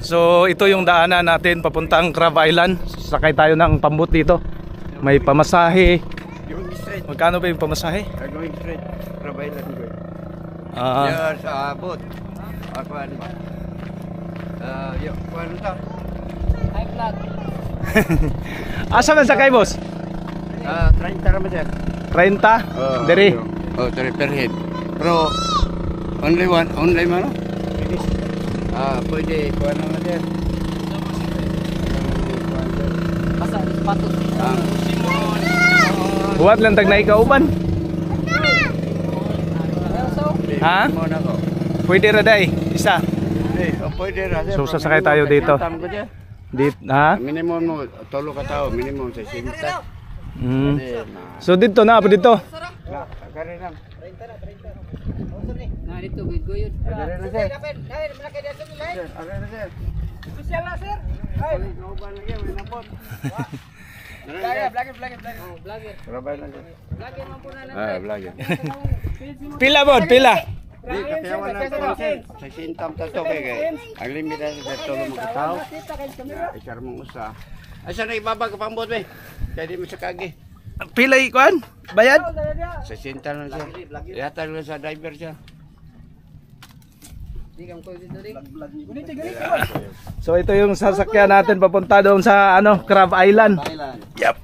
So ito yung daanan natin papuntang Crab Island. Sakay tayo ng pambot dito. May pamasahe. Magkano ba yung pamasahe? Going straight Crab Island. Ah. Sa boat. Akuan. Yo, kuan ta. High flag. Asa man sakay, boss? 30 ramen sir. 30? Diri. Oh, 30 per head. Pero only man. Pwede kuan naman sir. Basta patos. Buhat lang tag naikauban. Ha? Pwede ra day, isa. Pwede ra sir. So sasakay tayo dito. Ha? Minimum mo 3 ka tao, minimum 60. So dito na, dito. Kare lang. Nah, dito guyod. Kare na sir. Special na sir. Ay, kauban lagi may napot. vlogger. Rabay lang. Vlogger man po na Vlogger. Pila bod, pila. Di katiyawan na konsen. Sa sintam ta to kay ang limit na sa tolo mo kataw. Isar mong usa. Asa na ibaba ka pambot be? Kaya di mo sa kagi. Pila ikuan? Bayad? Sa sintam lang siya. Yata lang sa diver siya. So ito yung sasakyan natin papunta doon sa Crab Island. Yep.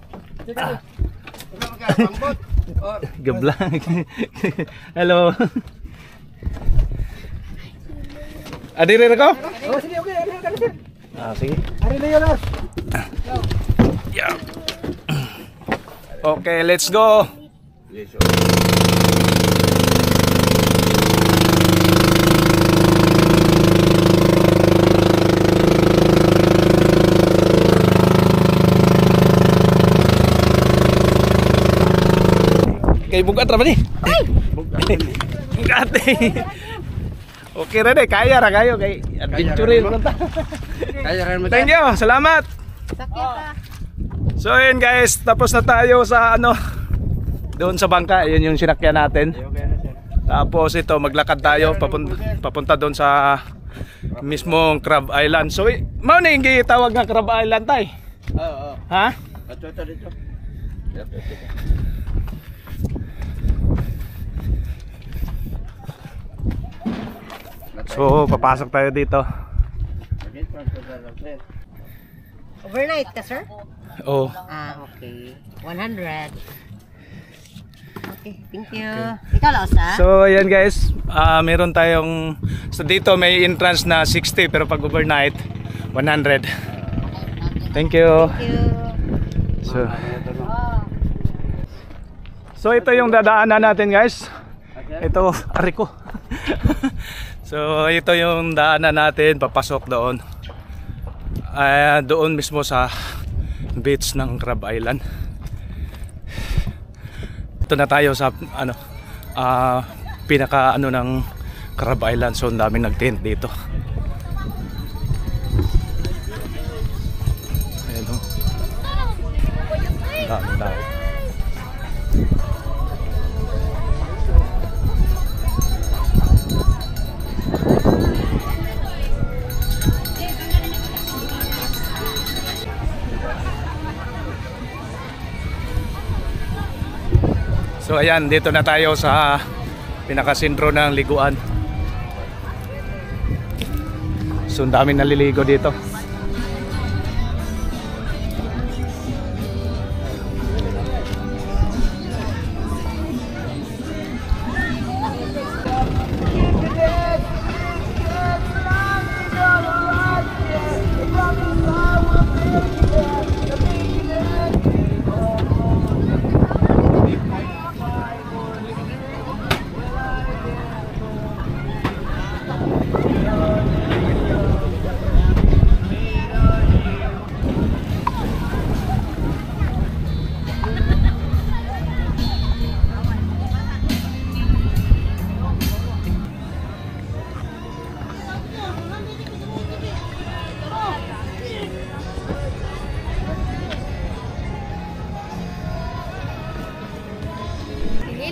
Gablang. Hello. Adire ko? Oh, sige, okay. Sige. Ari na yun. Yep. Okay, let's go. Yes, Kay bugat ra ba ni? Ay! Bugat. Okay ra kaya ra kayo kay adventure lang ta. kaya rin mo. Thank you, salamat. So yun guys, tapos na tayo sa doon sa bangka, yun yung sinakyan natin. Tapos ito maglakad tayo papunta doon sa mismong Crab Island. So mao na yung gitawag nga Crab Island tay. Oo. Ha? Ito dito. So papasok tayo dito. Overnight ka, sir? Oh. Okay. 100. Okay, thank you. Ikaw lang, sa? So ayan guys, meron tayong dito may entrance na 60 pero pag overnight 100. Thank you. So ito yung dadaanan natin guys. Ito ariko. So ito yung daanan natin papasok doon. Doon mismo sa beach ng Crab Island. Ito na tayo sa pinaka ng Crab Island. So ang daming nag-tent dito. Ayan o. Dami. So ayan, dito na tayo sa pinakasentro ng liguan. So ang daming naliligo dito.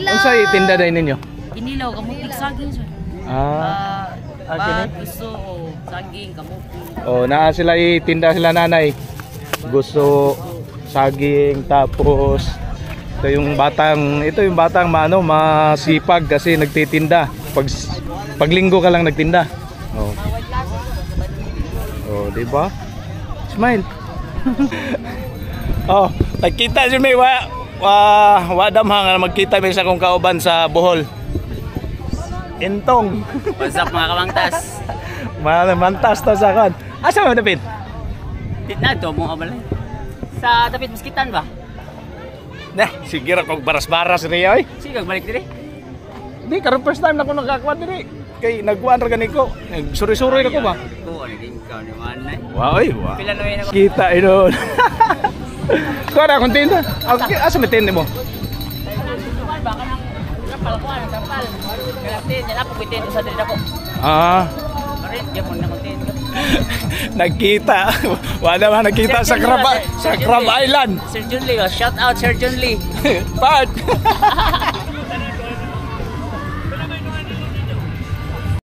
Ano sa itinda na ninyo? Kinilaw, kamot nagsaging siya. Ah, Pag gusto o saging, kamuti. Oh, naa sila itinda sila nanay. Gusto saging tapos ito yung batang masipag kasi nagtitinda. Pag linggo ka lang nagtinda. Oh. Oh, di ba? Smile. Oh, nagkita si May wadamhang na magkita may sa kong kauban sa Bohol. Intong. What's up mga kamangtas? Mantas to sa kan. Asa mo dapit? Na to mo abalay. Sa Dapit Muskitan ba? Nah, sige ra kog baras-baras riya oy. Sige balik diri. Di karon first time na ko nakakuha diri. Kay nagkuan ra ganiko. Suri-suri na ko ba? Ko ani din ka ni manay. Wow, oy, wow. Pila na ako. Kita idol. Kuha na kontinda. Asa may tindi mo? Ba kanang kapal ko ang kapal. Kalaptin, yan ako bitin sa diri ako. Ah, Karit, gyapon na kontin. nagkita. Wala man nagkita sa Crab Island. Sir John Lee, shout out Sir John Lee. Part.